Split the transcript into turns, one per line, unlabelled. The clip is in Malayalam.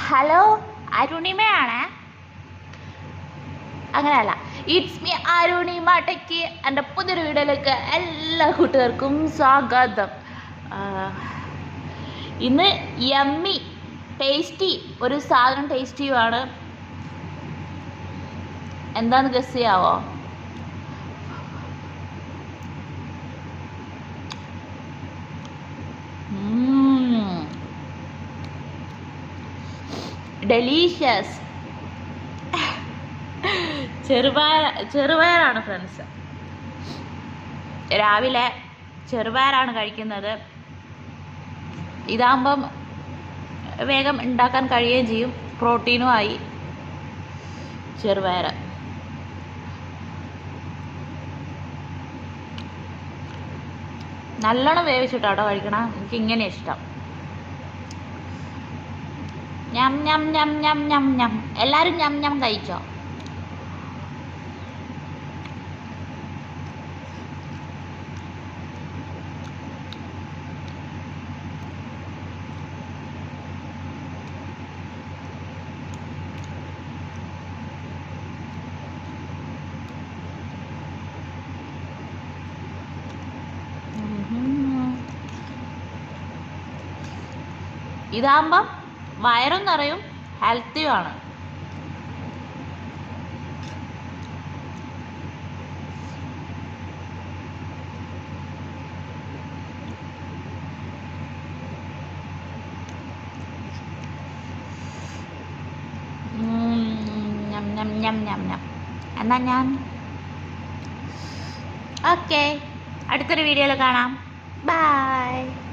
ഹലോ, അരുണിമയാണ്. അങ്ങനെയല്ല, ഇറ്റ്സ് മീ അരുണിമ ടെക്കി. എൻ്റെ പുതിയൊരു വീഡിയോയിലേക്ക് എല്ലാ കൂട്ടുകാർക്കും സ്വാഗതം. ഇന്ന് യമ്മി ടേസ്റ്റി ഒരു സാധനം ടേസ്റ്റ് ചെയ്യുവാണ്. എന്താന്ന് ഗസ് ചെയ്യാവോ? ഡെലീഷ്യസ് ചെറുപയറാണ് ഫ്രണ്ട്സ്. രാവിലെ ചെറുപയറാണ് കഴിക്കുന്നത്. ഇതാകുമ്പം വേഗം ഉണ്ടാക്കാൻ കഴിയുകയും ചെയ്യും, പ്രോട്ടീനും ആയി. ചെറുപയർ നല്ലോണം വേവിച്ചിട്ടാട്ടോ കഴിക്കണം. എനിക്ക് ഇങ്ങനെ ഇഷ്ടം. ഞം ഞം ഞം ഞം ഞം ഞം. എല്ലാവരും ഞം ഞം കഴിച്ചോ? ഇതാകുമ്പം വയറും നിറയും, ഹെൽത്തിയുമാണ്. എന്നാ ഞാൻ ഓക്കെ, അടുത്തൊരു വീഡിയോയിൽ കാണാം. ബൈ.